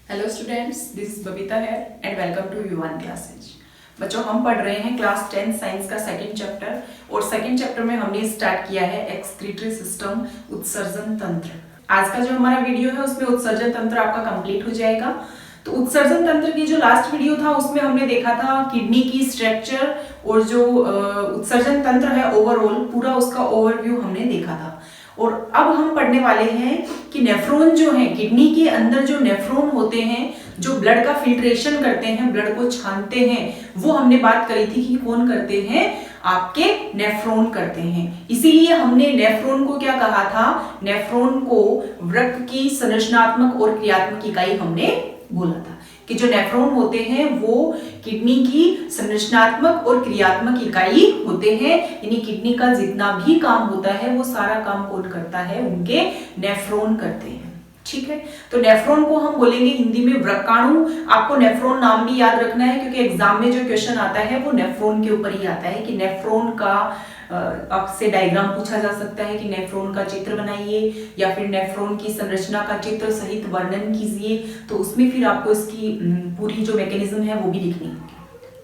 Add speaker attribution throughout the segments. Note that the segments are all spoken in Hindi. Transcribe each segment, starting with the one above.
Speaker 1: Hello students, this is Babita है and welcome to U1 classes. बच्चों, हम पढ़ रहे हैं क्लास 10 साइंस का सेकंड चैप्टर और सेकंड चैप्टर में हमने स्टार्ट किया है एक्सक्रीटरी सिस्टम, उत्सर्जन तंत्र। आज का जो हमारा वीडियो है उसमें उत्सर्जन तंत्र आपका कंप्लीट हो जाएगा। तो उत्सर्जन तंत्र की जो लास्ट वीडियो था उसमें हमने देखा था किडनी की स्ट्रक्चर और जो उत्सर्जन तंत्र है ओवरऑल पूरा उसका ओवरव्यू हमने देखा था। और अब हम पढ़ने वाले हैं कि नेफ्रॉन जो है, किडनी के अंदर जो नेफ्रॉन होते हैं जो ब्लड का फिल्ट्रेशन करते हैं, ब्लड को छानते हैं, वो हमने बात करी थी कि कौन करते हैं, आपके नेफ्रॉन करते हैं। इसीलिए हमने नेफ्रॉन को क्या कहा था, नेफ्रॉन को वृक्क की संरचनात्मक और क्रियात्मक इकाई हमने बोला था कि जो नेफ्रॉन होते हैं वो किडनी की संरचनात्मक और क्रियात्मक इकाई होते हैं। यानी किडनी का जितना भी काम होता है वो सारा काम कौन करता है, उनके नेफ्रॉन करते हैं। ठीक है, तो नेफ्रॉन को हम बोलेंगे हिंदी में वृक्काणु। आपको नेफ्रॉन नाम भी याद रखना है क्योंकि एग्जाम में जो क्वेश्चन आता है वो नेफ्रॉन के ऊपर ही आता है कि नेफ्रॉन का आपसे डायग्राम पूछा जा सकता है कि नेफ्रॉन का चित्र बनाइए या फिर नेफ्रॉन की संरचना का चित्र सहित वर्णन कीजिए। तो उसमें फिर आपको इसकी पूरी जो मैकेनिज्म है वो भी लिखनी होगी।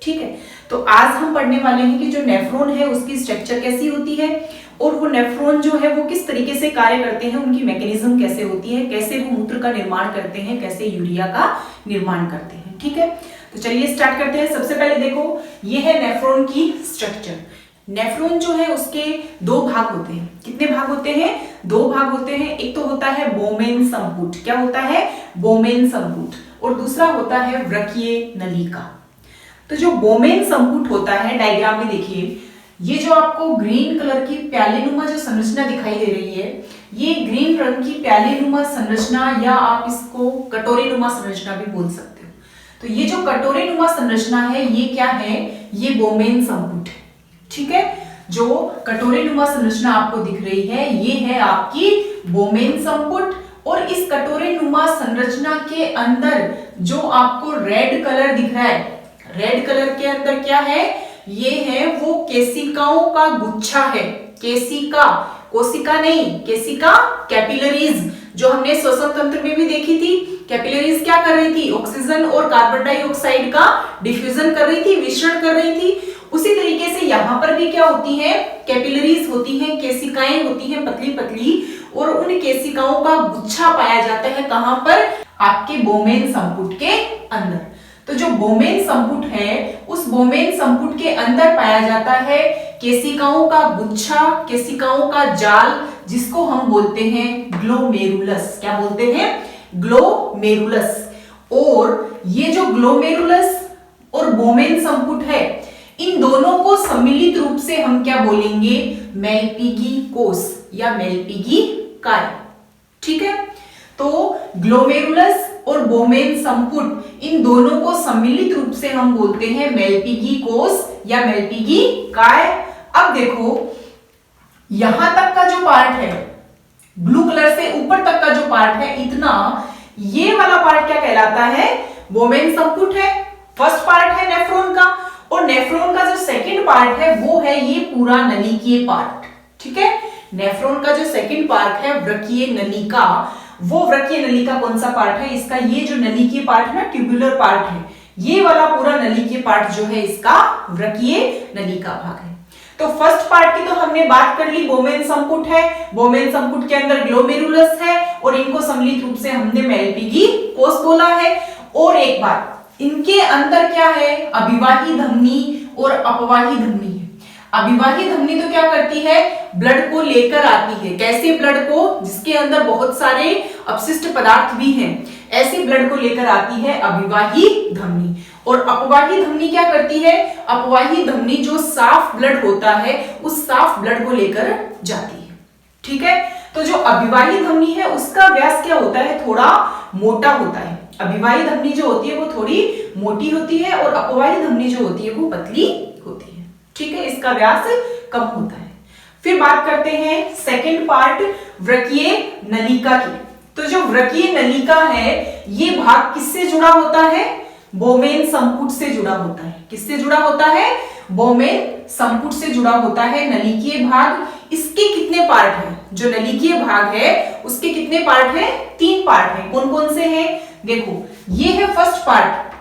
Speaker 1: ठीक है, तो आज हम पढ़ने वाले हैं कि जो नेफ्रॉन है उसकी स्ट्रक्चर कैसी होती है और वो नेफ्रॉन जो है वो किस तरीके से कार्य करते हैं, उनकी मैकेनिज्म कैसे होती है, कैसे वो मूत्र का निर्माण करते हैं, कैसे यूरिया का निर्माण करते हैं। ठीक है, तो चलिए स्टार्ट करते हैं। सबसे पहले देखो, ये है नेफ्रॉन की स्ट्रक्चर। नेफ्रॉन जो है उसके दो भाग होते हैं। कितने भाग होते हैं? दो भाग होते हैं। एक तो होता है बोमेन संपुट। क्या होता है? बोमेन संपुट। और दूसरा होता है वृक्कीय नलिका। तो जो बोमेन संपुट होता है, डायग्राम में देखिए, ये जो आपको ग्रीन कलर की प्यालेनुमा जो संरचना दिखाई दे रही है, ये ग्रीन रंग की प्यालेनुमा संरचना या आप इसको कटोरीनुमा संरचना भी बोल सकते हो। तो ये जो कटोरीनुमा संरचना है ये क्या है? ये बोमेन संपुट है। ठीक है, जो कटोरीनुमा संरचना आपको दिख रही है ये है आपकी बोमेन संपुट। और इस कटोरीनुमा संरचना के अंदर जो आपको रेड कलर दिख रहा है, रेड कलर के अंदर क्या है? ये है वो केशिकाओं का गुच्छा है। केशिका, कोशिका नहीं, केशिका, कैपिलरीज, जो हमने श्वसन तंत्र में भी देखी थी। कैपिलरीज क्या कर रही थी? ऑक्सीजन और कार्बन डाइऑक्साइड का डिफ्यूजन कर रही थी, मिश्रण कर रही थी। उसी तरीके से यहाँ पर भी क्या होती है? कैपिलरीज होती हैं, केशिकाएं होती हैं पतली पतली, और उन केशिकाओं का गुच्छा पाया जाता है कहां पर? आपके बोमेन संपुट के अंदर। तो जो बोमेन संपुट है उस बोमेन संपुट के अंदर पाया जाता है केशिकाओं का गुच्छा, केशिकाओं का जाल, जिसको हम बोलते हैं ग्लोमेरुलस। क्या बोलते हैं? ग्लोमेरुलस। और ये जो ग्लोमेरुलस और बोमेन संपुट है, इन दोनों को सम्मिलित रूप से हम क्या बोलेंगे? मेलपीगी कोष या मेलपीगी काय। ठीक है, तो ग्लोमेरुलस और बोमेन संपुट, इन दोनों को सम्मिलित रूप से हम बोलते हैं मेलपीगी कोष या मेलपीगी काय। अब देखो, यहां तक का जो पार्ट है, ब्लू कलर से ऊपर तक का जो पार्ट है, इतना, ये वाला पार्ट क्या कहलाता है? बोमेन संपुट है। फर्स्ट पार्ट है नेफ्रॉन का। और नेफ्रॉन का जो सेकंड पार्ट है वो है ये पूरा नलिकीय पार्ट। ठीक है, नेफ्रॉन का जो सेकंड पार्ट है वृक्कीय नलिका, वो वृक्कीय नलिका कौन सा पार्ट है इसका? ये जो नलिकीय पार्ट है ना, ट्यूबुलर पार्ट है, ये वाला पूरा नलिकीय पार्ट जो है इसका वृक्कीय नलिका भाग है। तो फर्स्ट पार्ट की तो हमने बात कर ली, बोमेन संपुट है, बोमेन संपुट के अंदर ग्लोमेरुलस है और इनको सम्मिलित रूप से हमने मेलपीगी कोष बोला है। और एक बात, इनके अंदर क्या है? अभिवाही धमनी और अपवाही धमनी है। अभिवाही धमनी तो क्या करती है? ब्लड को लेकर आती है। कैसे ब्लड को? जिसके अंदर बहुत सारे अपशिष्ट पदार्थ भी हैं, ऐसे ब्लड को लेकर आती है अभिवाही धमनी। और अपवाही धमनी क्या करती है? अपवाही धमनी जो साफ ब्लड होता है उस साफ ब्लड को लेकर जाती है। ठीक है, तो जो अभिवाही धमनी है उसका व्यास क्या होता है? थोड़ा मोटा होता है। अभिवाही धमनी जो होती है वो थोड़ी मोटी होती है और अपवाही धमनी जो होती है वो पतली होती है। ठीक है, इसका व्यास कम होता है। फिर बात करते हैं सेकंड पार्ट वृक्कीय नलिका की। तो जो वृक्कीय नलिका है ये भाग किससे जुड़ा होता है? बोमेन संपुट से जुड़ा होता है। किससे जुड़ा होता है? बोमेन संपुट से जुड़ा होता है नलिकीय भाग। इसके कितने पार्ट हैं? जो नलिकीय भाग है उसके कितने पार्ट हैं? 3 पार्ट हैं। कौन कौन से हैं? देखो ये है फर्स्ट पार्ट,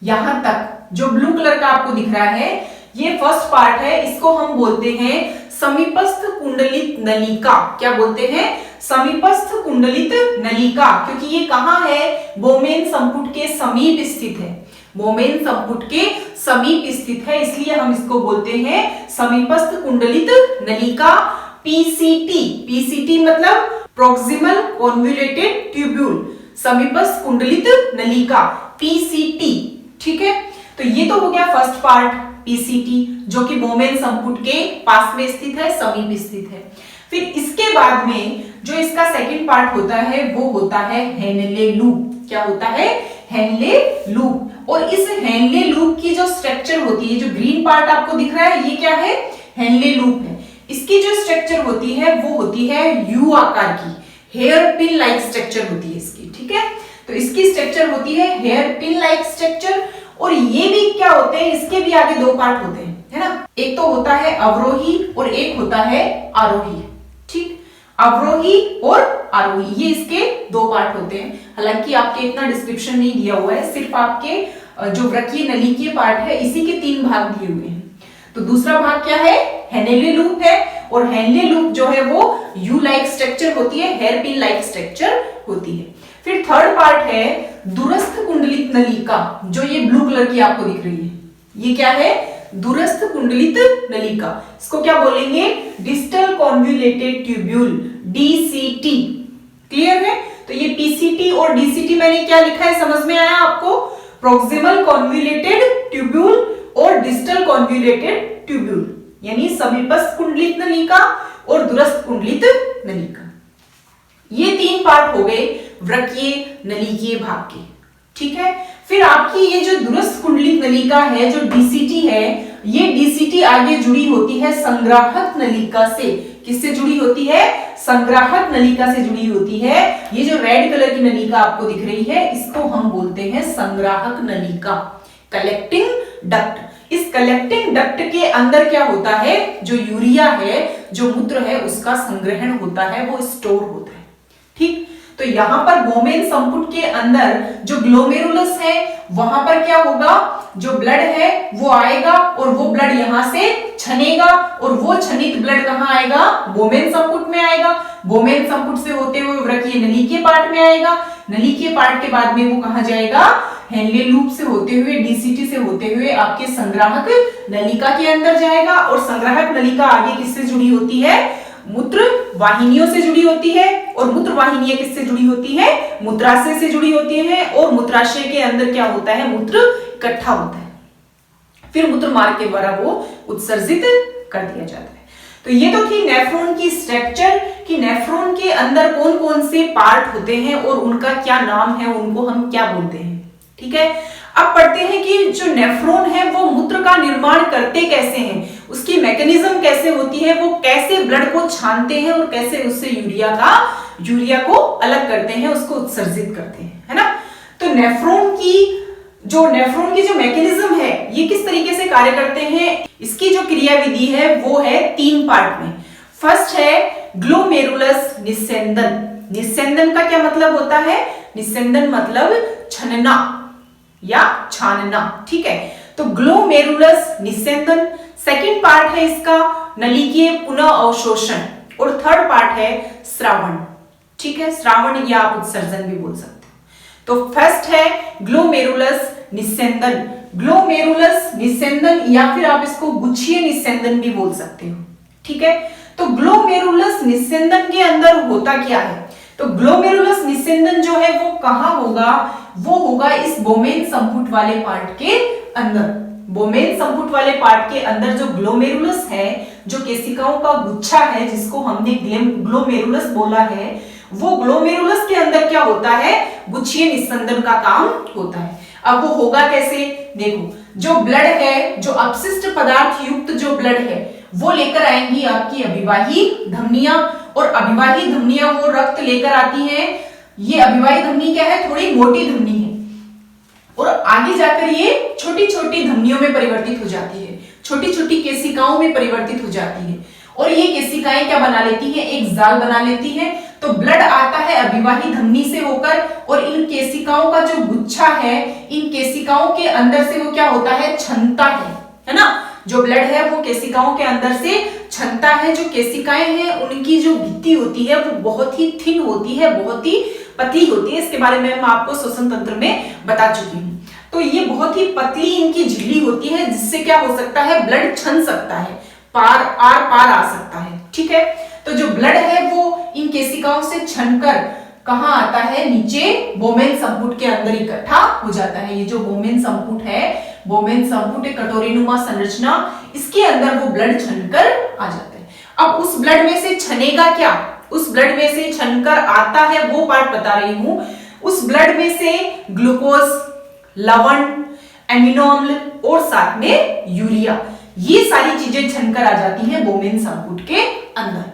Speaker 1: यहां तक जो ब्लू कलर का आपको दिख रहा है ये फर्स्ट पार्ट है, इसको हम बोलते हैं समीपस्थ कुंडलित नलिका। क्या बोलते हैं? समीपस्थ कुंडलित नलिका, क्योंकि ये कहां है? बोमेन संपुट के समीप स्थित है, बोमेन संपुट के समीप स्थित है, इसलिए हम इसको बोलते हैं समीपस्थ कुंडलित नलिका, पीसीटी। पीसीटी मतलब प्रोक्सिमल कॉन्वोल्यूटेड ट्यूब्यूल, समीपस्थ कुंडलित नलिका, पीसीटी। ठीक है, तो ये तो हो गया फर्स्ट पार्ट पीसीटी, जो कि बोमेन संपुट के पास में स्थित है, समीप स्थित है। फिर इसके बाद में जो इसका सेकंड पार्ट होता है वो होता है हेनले लूप। क्या होता है? Henle loop. और इस हेनले लूप की जो स्ट्रक्चर होती है, जो ग्रीन पार्ट आपको दिख रहा है, ये क्या है? हेनले लूप है। इसकी जो स्ट्रक्चर होती है वो होती है यू आकार की, हेयर पिन लाइक स्ट्रक्चर होती है इसकी। ठीक है, तो इसकी स्ट्रक्चर होती है हेयर पिन लाइक स्ट्रक्चर। और ये भी क्या होते हैं? इसके भी आगे दो पार्ट होते हैं, है ना? एक तो होता है अवरोही और एक होता है आरोही। ठीक, अवरोही और आरोही, ये इसके दो पार्ट होते हैं। हालांकि आपके इतना डिस्क्रिप्शन नहीं दिया हुआ है, सिर्फ आपके जो वृक्कीय नलिकीय पार्ट है इसी के 3 भाग दिए हुए हैं। तो दूसरा भाग क्या है? हेनेले लूप है, और हेनले लूप जो है वो यू लाइक स्ट्रक्चर होती है, हेयर पिन लाइक स्ट्रक्चर होती है। फिर थर्ड पार्ट है दूरस्थ कुंडलित नलिका, जो ये ब्लू कलर की आपको दिख रही है, ये क्या है? दूरस्थ कुंडलित नलिका। इसको क्या बोलेंगे? Distal convoluted tubule, DCT. Clear है? तो ये पीसीटी और डीसीटी मैंने क्या लिखा है समझ में आया आपको? प्रोक्सिमल कॉन्वोल्यूटेड ट्यूब्यूल और डिस्टल कॉन्वोल्यूटेड ट्यूब्यूल, यानी समीपस्थ कुंडलित नलिका और दूरस्थ कुंडलित नलिका। ये 3 पार्ट हो गए वृक्कीय नलिकीय भाग के। ठीक है, फिर आपकी ये जो दूरस्थ कुंडलित नलिका है, जो डीसीटी है, ये डीसीटी आगे जुड़ी होती है संग्राहक नलिका से। किससे जुड़ी होती है? संग्राहक नलिका से जुड़ी होती है। ये जो रेड कलर की नलिका आपको दिख रही है, इसको हम बोलते हैं संग्राहक नलिका, कलेक्टिंग डक्ट। इस कलेक्टिंग डक्ट के अंदर क्या होता है? जो यूरिया है, जो मूत्र है, उसका संग्रहण होता है, वो स्टोर होता है। ठीक, तो यहां पर बोमेन संपुट के अंदर जो ग्लोमेरुलस है, वहां पर क्या होगा? जो ब्लड है वो आएगा और वो ब्लड यहां से छनेगा, और वो छनित ब्लड कहां आएगा? बोमेन संपुट में आएगा। बोमेन संपुट से होते हुए वृक्कीय नलिकीय पार्ट में आएगा। नलिकीय पार्ट के बाद में वो कहां जाएगा? हेनले लूप से होते हुए, डीसीटी से होते हुए आपके संग्राहक नलिका के अंदर जाएगा। और संग्राहक नलिका आगे किससे जुड़ी होती है? मूत्र वाहिनियों से जुड़ी होती है। और मूत्र वाहिनियां किससे जुड़ी होती है? मूत्राशय से जुड़ी होती है। और मूत्राशय के अंदर क्या होता है? मूत्र इकट्ठा होता है, फिर मूत्र मार्ग के द्वारा वो उत्सर्जित कर दिया जाता है। तो ये तो थी नेफ्रॉन की स्ट्रक्चर, कि नेफ्रॉन के अंदर कौन कौन से पार्ट होते हैं और उनका क्या नाम है, उनको हम क्या बोलते हैं। ठीक है, अब पढ़ते हैं कि जो नेफ्रॉन है वो मूत्र का निर्माण करते कैसे हैं, उसकी मैकेनिज्म कैसे होती है, वो कैसे ब्लड को छानते हैं और कैसे उससे यूरिया को अलग करते हैं, उसको उत्सर्जित करते हैं, है ना। तो नेफ्रॉन की जो मैकेनिज्म है, ये किस तरीके से कार्य करते हैं, इसकी जो क्रियाविधि है वो है 3 पार्ट में। फर्स्ट है ग्लोमेरुलस निस्सेंदन। निस्सेंदन का क्या मतलब होता है? निस्सेंदन मतलब छनना या छानना। ठीक है, तो ग्लोमेरुलस निस्सेंदन। सेकंड पार्ट है इसका नलिकीय पुनः अवशोषण। और थर्ड पार्ट है स्रावण। ठीक है, स्रावण या आप उत्सर्जन भी बोल सकते हैं। तो फर्स्ट है ग्लोमेरुलस निस्सेंदन। ग्लोमेरुलस निस्सेंदन या फिर आप इसको गुच्छीय निस्सेंदन भी बोल सकते हो। ठीक है, तो ग्लोमेरुलस निस्सेंदन के अंदर होता क्या है? तो ग्लोमेरुलस निस्सेंदन जो है वो कहां होगा? वो होगा इस बोमेन संपुट वाले पार्ट के अंदर। बोमेन संपुट वाले पार्ट के अंदर जो ग्लोमेरुलस है, जो केशिकाओं का गुच्छा है, जिसको हमने ग्लोमेरुलस बोला है, वो ग्लोमेरुलस के अंदर क्या होता है? गुच्छीय निस्सेंदन का काम होता है। अब वो होगा कैसे? देखो, जो ब्लड है, जो अपशिष्ट पदार्थ युक्त जो ब्लड है, वो लेकर आएंगी आपकी अभिवाही धमनियां, और अभिवाही धमनियां वो रक्त लेकर आती हैं। ये अभिवाही धमनी क्या है? थोड़ी मोटी धमनी है, और आगे जाकर ये छोटी छोटी धमनियों में परिवर्तित हो जाती है, छोटी छोटी केशिकाओं में परिवर्तित हो जाती है। और ये केशिकाएं क्या बना लेती हैं? एक जाल बना लेती है। तो ब्लड आता है अभिवाही धमनी से होकर और इन केशिकाओं का जो गुच्छा है, इन केशिकाओं के अंदर से वो क्या होता है, छनता है ना। जो ब्लड है वो केशिकाओं के अंदर से छनता है। जो केशिकाएं हैं उनकी जो भित्ति होती है वो बहुत ही थिन होती है, बहुत ही पतली होती है। इसके बारे में मैं आपको श्वसन तंत्र में बता चुकी हूँ। तो ये बहुत ही पतली इनकी झिल्ली होती है, जिससे क्या हो सकता है, ब्लड छन सकता है, आर पार आ सकता है। ठीक है, तो जो ब्लड है वो इन केशिकाओं से छनकर कहाँ आता है, नीचे बोमेन संपुट के अंदर इकट्ठा हो जाता है। ये जो बोमेन संपुट है, बोमेन संपुट एक कटोरीनुमा संरचना, इसके अंदर वो ब्लड छनकर आ जाता है। अब उस ब्लड में से छनेगा क्या, उस ब्लड में से छनकर आता है वो पार्ट बता रही हूं। उस ब्लड में से ग्लूकोज, लवण, एमिनो अम्ल और साथ में यूरिया, ये सारी चीजें छनकर आ जाती हैं बोमेन संपुट के अंदर।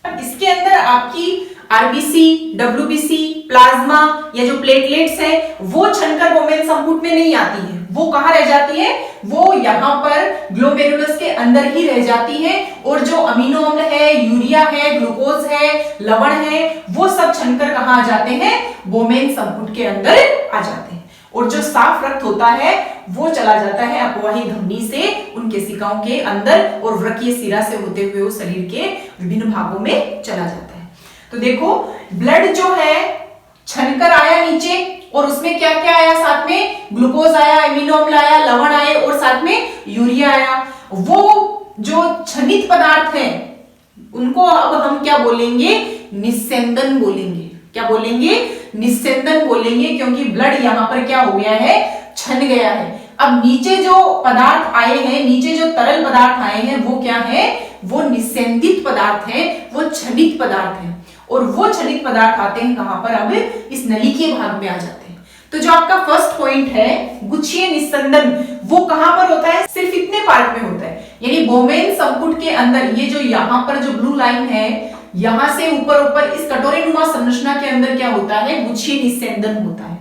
Speaker 1: अब इसके अंदर आपकी आरबीसी, डब्ल्यूबीसी, प्लाज्मा या जो प्लेटलेट्स हैं वो छनकर बोमेन संपुट में नहीं आती है। वो कहाँ रह जाती है, वो यहाँ पर ग्लोमेरुलस के अंदर ही रह जाती है। और जो अमीनो अम्ल है, यूरिया है, ग्लूकोज है, लवण है, वो सब छनकर कहाँ आ जाते हैं, बोमेन संपुट के अंदर आ जाते हैं। और जो साफ रक्त होता है वो चला जाता है अपवाही धमनी से उन केशिकाओं के अंदर और वृक्कीय शिरा से होते हुए वो शरीर के विभिन्न भागों में चला जाता है। तो देखो, ब्लड जो है छनकर आया नीचे और उसमें क्या क्या आया, साथ में ग्लूकोज आया, एमिनो अम्ल आया, लवण आए और साथ में यूरिया आया। वो जो छनित पदार्थ हैं उनको अब हम क्या बोलेंगे, निस्सेंदन बोलेंगे। क्या बोलेंगे, निस्सेंदन बोलेंगे, क्योंकि ब्लड यहाँ पर क्या हो गया है, छन गया है। अब नीचे जो पदार्थ आए हैं, नीचे जो तरल पदार्थ आए हैं वो क्या है, वो निस्सेंदित पदार्थ है, वो छनित पदार्थ है। और वो छनित पदार्थ आते हैं कहां पर, अब इस नली के भाग में आ जाते हैं। तो जो आपका फर्स्ट पॉइंट है गुच्छीय निस्संदन, वो कहां पर होता है, सिर्फ इतने पार्ट में होता है, यानी बोमेन संपुट के अंदर। ये जो यहाँ पर जो ब्लू लाइन है, यहां से ऊपर इस कटोरीनुमा संरचना के अंदर क्या होता है, गुच्छीय निस्संदन होता है।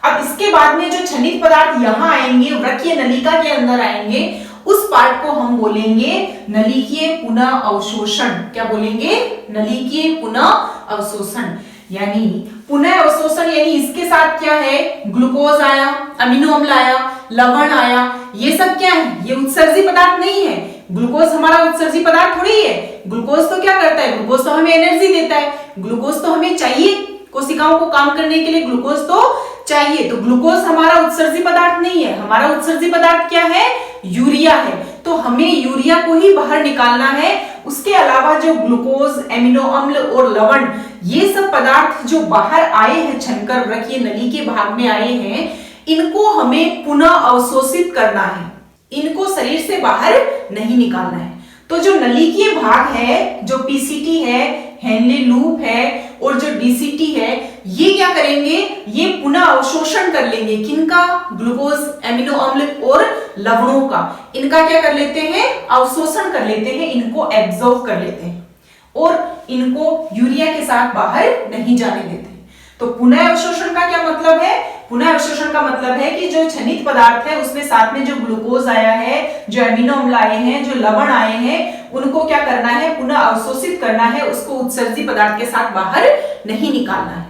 Speaker 1: अब इसके बाद में जो छनित पदार्थ यहाँ आएंगे, वृक्कीय नलिका के अंदर आएंगे, उस पार्ट को हम बोलेंगे नलिकीय पुनः अवशोषण। क्या बोलेंगे, नलिकीय पुनः अवशोषण। यानी पुनः अवशोषण, यानी इसके साथ क्या है, ग्लूकोज आया, अमीनो अम्ल आया, लवण आया, ये सब क्या है, ये उत्सर्जी पदार्थ नहीं है। ग्लूकोज हमारा उत्सर्जी पदार्थ थोड़ी है। ग्लूकोज तो क्या करता है, ग्लूकोज तो हमें एनर्जी देता है, ग्लूकोज तो हमें चाहिए, कोशिकाओं को काम करने के लिए ग्लूकोज तो चाहिए। तो ग्लूकोज हमारा उत्सर्जी पदार्थ नहीं है। हमारा उत्सर्जी पदार्थ क्या है, यूरिया है। तो हमें यूरिया को ही बाहर निकालना है। उसके अलावा जो ग्लूकोज, एमिनो अम्ल और लवण, ये सब पदार्थ जो बाहर आए हैं छनकर, वृक्कीय नली के भाग में आए हैं, इनको हमें पुनः अवशोषित करना है। इनको शरीर से बाहर नहीं निकालना है। तो जो नलिकीय भाग है, जो पीसीटी है, हेनले लूप है और जो डीसीटी है, ये क्या करेंगे, ये पुनः अवशोषण कर लेंगे। किनका, ग्लूकोज, एमिनो अम्ल और लवणों का। इनका क्या कर लेते हैं, अवशोषण कर लेते हैं, इनको एब्जॉर्ब कर लेते हैं और इनको यूरिया के साथ बाहर नहीं जाने देते। तो पुनः अवशोषण का क्या मतलब है, पुनः अवशोषण का मतलब है कि जो छनित पदार्थ है उसमें साथ में जो ग्लूकोज आया है, जो एमिनो अम्ल आए हैं, जो लवण आए हैं, उनको क्या करना है, पुनः अवशोषित करना है, उसको उत्सर्जी पदार्थ के साथ बाहर नहीं निकालना है।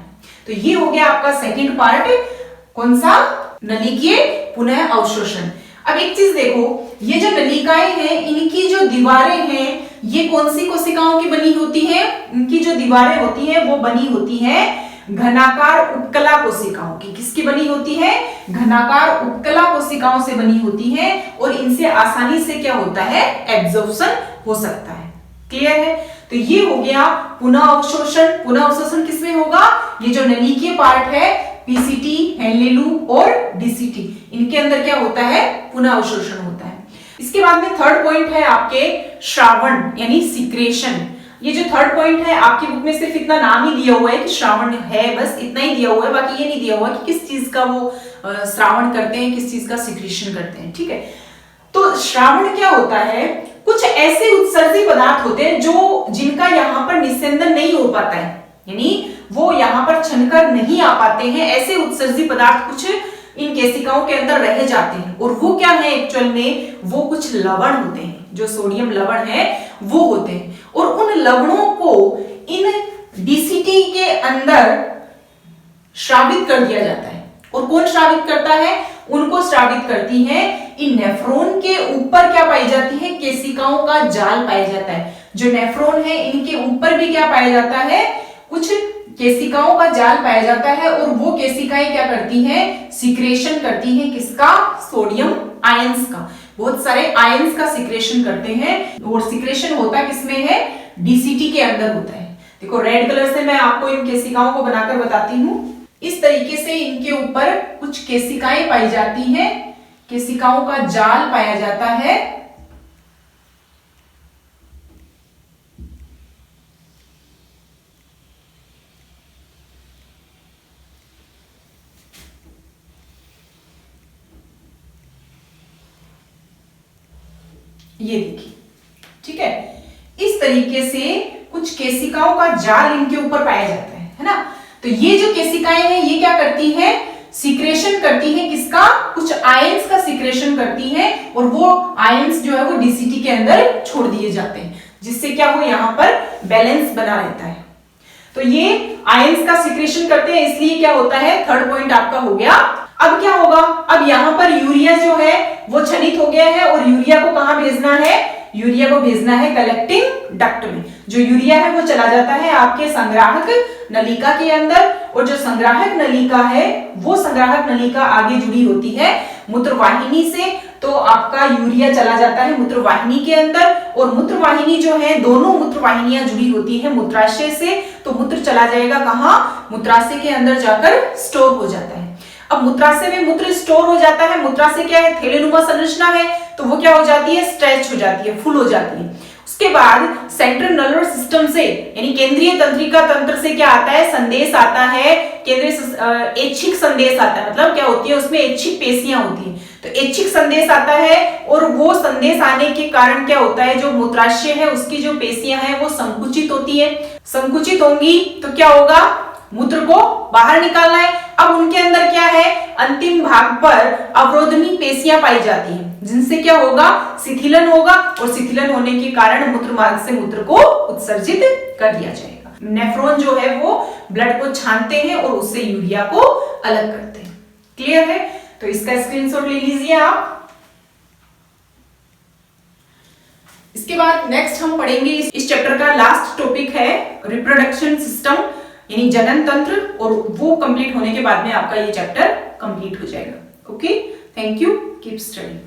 Speaker 1: तो ये हो गया आपका सेकंड पार्ट, कौन सा, नलिकीय पुनः अवशोषण। अब एक चीज देखो, ये जो नलिकाएं हैं, इनकी जो दीवारें हैं, ये कौन सी कोशिकाओं की बनी होती है, इनकी जो दीवारें होती है वो बनी होती है घनाकार उपकला कोशिकाओं की। किसकी बनी होती है, घनाकार उपकला कोशिकाओं से बनी होती है और इनसे आसानी से क्या होता है, एब्जॉर्प्शन हो सकता है। क्लियर है। तो ये हो गया पुनः अवशोषण। पुनः अवशोषण किसमें होगा, ये जो नलिकीय पार्ट है, पीसीटी, हेनले लूप और डीसीटी, इनके अंदर क्या होता है, पुनः अवशोषण होता है। इसके बाद में थर्ड पॉइंट है आपके श्रावण, यानी सिक्रेशन। ये जो थर्ड पॉइंट है आपकी बुक में सिर्फ इतना नाम ही दिया हुआ है कि श्रावण है, बस इतना ही दिया हुआ है, बाकी ये नहीं दिया हुआ कि किस चीज का वो श्रावण करते हैं, किस चीज का सिक्रेशन करते हैं। ठीक है। तो श्रावण क्या होता है, कुछ ऐसे उत्सर्जी पदार्थ होते हैं जो जिनका यहाँ पर निस्संदन नहीं हो पाता है, यानी वो यहाँ पर छनकर नहीं आ पाते हैं। ऐसे उत्सर्जी पदार्थ कुछ इन केशिकाओं के अंदर रह जाते हैं और वो क्या है, एक्चुअल में वो कुछ लवण होते हैं, जो सोडियम लवण है वो होते हैं। और उन लवणों को इन डीसीटी के अंदर श्रावित कर दिया जाता है। और कौन श्रावित करता है? उनको श्रावित करती है इन नेफ्रॉन के ऊपर क्या पाई जाती है? केशिकाओं का जाल पाया जाता है। जो नेफ्रॉन है इनके ऊपर भी क्या पाया जाता है? कुछ केशिकाओं का जाल पाया जाता है और वो केशिकाएं क्या करती हैं? सिक्रेशन करती हैं किसका? सोडियम आयंस का। बहुत सारे आयंस का सिक्रेशन करते हैं और सिक्रेशन होता किसमें है? डीसीटी के अंदर होता है। देखो रेड कलर से मैं आपको इन केशिकाओं को बनाकर बताती हूं। इस तरीके से इनके ऊपर कुछ केशिकाएं पाई जाती हैं, केशिकाओं का जाल पाया जाता है। ये देखिए, ठीक है, इस तरीके से कुछ केशिकाओं का जाल इनके ऊपर पाया जाता है ना। तो ये जो केशिकाएं हैं ये क्या करती हैं? सिक्रेशन करती हैं किसका? कुछ आयंस का सिक्रेशन करती हैं और वो आयंस जो है वो डीसीटी के अंदर छोड़ दिए जाते हैं, जिससे क्या हो, यहाँ पर बैलेंस बना रहता है। तो ये आयंस का सिक्रेशन करते हैं, इसलिए क्या होता है? थर्ड पॉइंट आपका हो गया। अब क्या होगा? अब यहाँ पर यूरिया जो है वो क्षनित हो गया है और यूरिया को कहां भेजना है? यूरिया को भेजना है कलेक्टिंग डक्ट में। जो यूरिया है वो चला जाता है आपके संग्राहक नलिका के अंदर, और जो संग्राहक नलिका है वो संग्राहक नलिका आगे जुड़ी होती है मूत्रवाहिनी से। तो आपका यूरिया चला जाता है मूत्रवाहिनी के अंदर, और मूत्रवाहिनी जो है, दोनों मूत्रवाहिनियां जुड़ी होती है मूत्राशय से। तो मूत्र चला जाएगा कहां? मूत्राशय के अंदर जाकर स्टोर हो जाता है। अब मूत्राशय में मूत्र स्टोर हो जाता है। मूत्राशय क्या है? थैलेनुमा संरचना है, तो वो क्या हो जाती है? स्ट्रेच हो जाती है, फुल हो जाती है। उसके बाद सेंट्रल नर्वस सिस्टम से यानी केंद्रीय तंत्रिका तंत्र से क्या आता है? संदेश आता है, केंद्रीय ऐच्छिक संदेश आता है। मतलब क्या होती है? उसमें ऐच्छिक पेशियां होती है, तो ऐच्छिक संदेश आता है और वो संदेश आने के कारण क्या होता है? जो मूत्राशय है उसकी जो पेशियां हैं वो संकुचित होती है। संकुचित होंगी तो क्या होगा? मूत्र को बाहर निकालना है। अब उनके अंदर क्या है? अंतिम भाग पर अवरोधनी पेशियां पाई जाती हैं, जिनसे क्या होगा? शिथिलन होगा, और शिथिलन होने के कारण मूत्र मार्ग से मूत्र को उत्सर्जित कर दिया जाएगा। नेफ्रॉन जो है वो ब्लड को छानते हैं और उससे यूरिया को अलग करते हैं। क्लियर है? तो इसका स्क्रीनशॉट ले लीजिए आप। इसके बाद नेक्स्ट हम पढ़ेंगे, इस चैप्टर का लास्ट टॉपिक है रिप्रोडक्शन सिस्टम यानी जनन तंत्र, और वो कंप्लीट होने के बाद में आपका ये चैप्टर कंप्लीट हो जाएगा। Okay, thank you, keep studying.